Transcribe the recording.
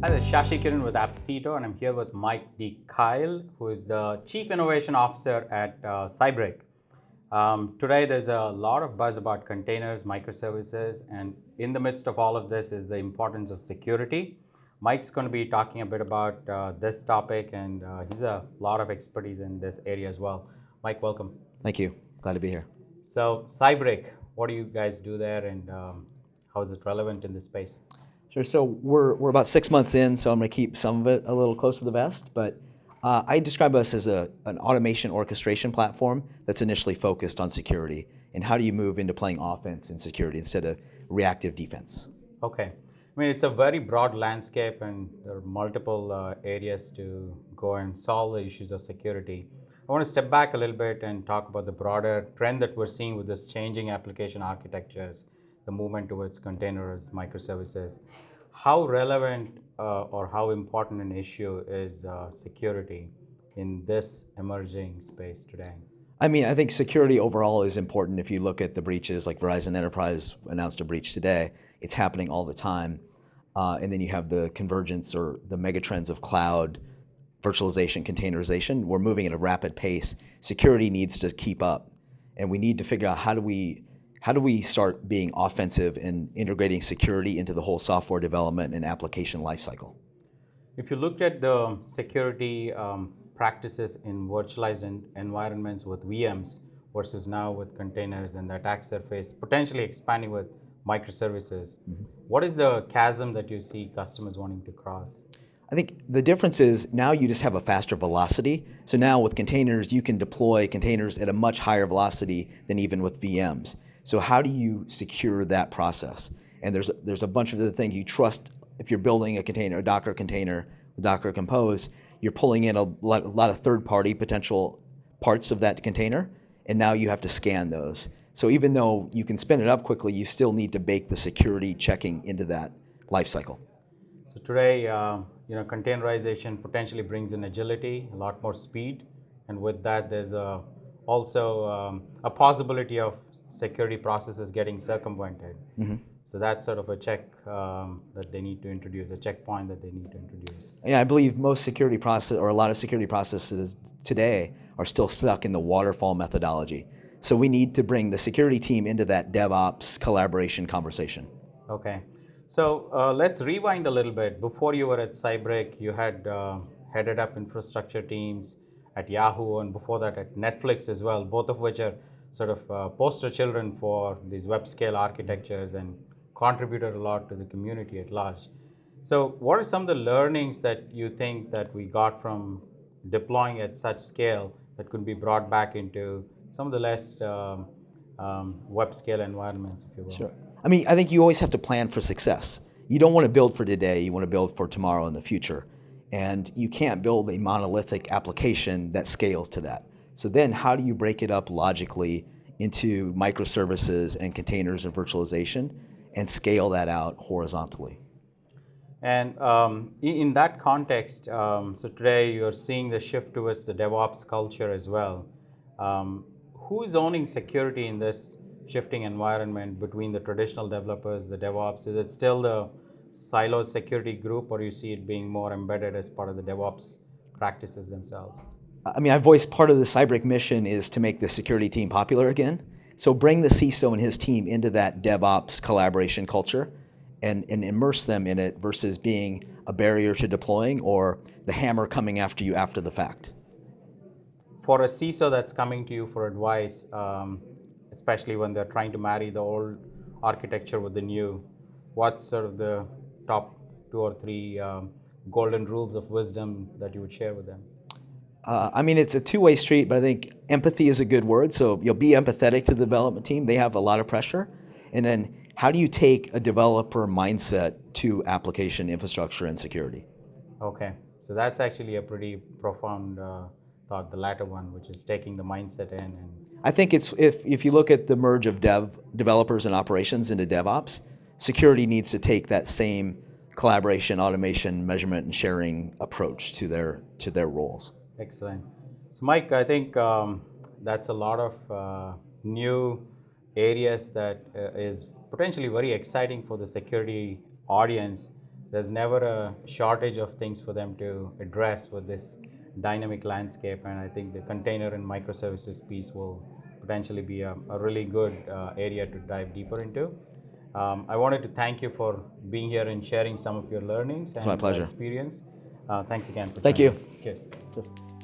Hi, this is Shashi Kiran with Appcito, and I'm here with Mike D.Kail, who is the Chief Innovation Officer at Cybric. Today, there's a lot of buzz about containers, microservices, and in the midst of all of this is the importance of security. Mike's going to be talking a bit about this topic, and he's a lot of expertise in this area as well. Mike, welcome. Thank you. Glad to be here. So, Cybric, what do you guys do there, and how is it relevant in this space? Sure. So we're about 6 months in, so I'm going to keep some of it a little close to the vest. But I describe us as an automation orchestration platform that's initially focused on security. And how do you move into playing offense in security instead of reactive defense? Okay. I mean, it's a very broad landscape, and there are multiple areas to go and solve the issues of security. I want to step back a little bit and talk about the broader trend that we're seeing with this changing application architectures, the movement towards containers, microservices. How relevant or how important an issue is security in this emerging space today? I mean, I think security overall is important. If you look at the breaches, like Verizon Enterprise announced a breach today, it's happening all the time. And then you have the convergence or the megatrends of cloud, virtualization, containerization. We're moving at a rapid pace. Security needs to keep up. And we need to figure out how do we start being offensive and integrating security into the whole software development and application lifecycle? If you looked at the security practices in virtualized environments with VMs versus now with containers and the attack surface potentially expanding with microservices, what is the chasm that you see customers wanting to cross? I think the difference is now you just have a faster velocity. So now with containers, you can deploy containers at a much higher velocity than even with VMs. So how do you secure that process? And there's a bunch of other things you trust. If you're building a container, a Docker container, Docker Compose, you're pulling in a lot of third-party potential parts of that container, and now you have to scan those. So even though you can spin it up quickly, you still need to bake the security checking into that lifecycle. So today, containerization potentially brings in agility, a lot more speed, and with that, there's also a possibility of security processes getting circumvented. Mm-hmm. So that's sort of a check that they need to introduce, a checkpoint that they need to introduce. Yeah, I believe most security process or a lot of security processes today are still stuck in the waterfall methodology. So we need to bring the security team into that DevOps collaboration conversation. Okay. So let's rewind a little bit. Before you were at Cybric, you had headed up infrastructure teams at Yahoo, and before that at Netflix as well, both of which are sort of poster children for these web scale architectures and contributed a lot to the community at large. So what are some of the learnings that you think that we got from deploying at such scale that could be brought back into some of the less web scale environments, if you will? Sure. I mean, I think you always have to plan for success. You don't want to build for today, you want to build for tomorrow and the future. And you can't build a monolithic application that scales to that. So then how do you break it up logically into microservices and containers and virtualization and scale that out horizontally? And in that context, so today you're seeing the shift towards the DevOps culture as well. Who is owning security in this shifting environment between the traditional developers, the DevOps? Is it still the siloed security group, or you see it being more embedded as part of the DevOps practices themselves? I mean, I voiced part of the Cybric mission is to make the security team popular again. So bring the CISO and his team into that DevOps collaboration culture and immerse them in it versus being a barrier to deploying or the hammer coming after you after the fact. For a CISO that's coming to you for advice, especially when they're trying to marry the old architecture with the new, what's sort of the top 2 or 3 golden rules of wisdom that you would share with them? I mean, it's a two-way street, but I think empathy is a good word. So you'll be empathetic to the development team. They have a lot of pressure. And then how do you take a developer mindset to application infrastructure and security? Okay, so that's actually a pretty profound thought, the latter one, which is taking the mindset in. And I think it's if you look at the merge of developers and operations into DevOps, security needs to take that same collaboration, automation, measurement, and sharing approach to their roles. Excellent. So Mike, I think that's a lot of new areas that is potentially very exciting for the security audience there's never a shortage of things for them to address with this dynamic landscape. And I think the container and microservices piece will potentially be a really good area to dive deeper into. I wanted to thank you for being here and sharing some of your learnings and my pleasure. experience. Thanks again for Thank joining you. us. Cheers.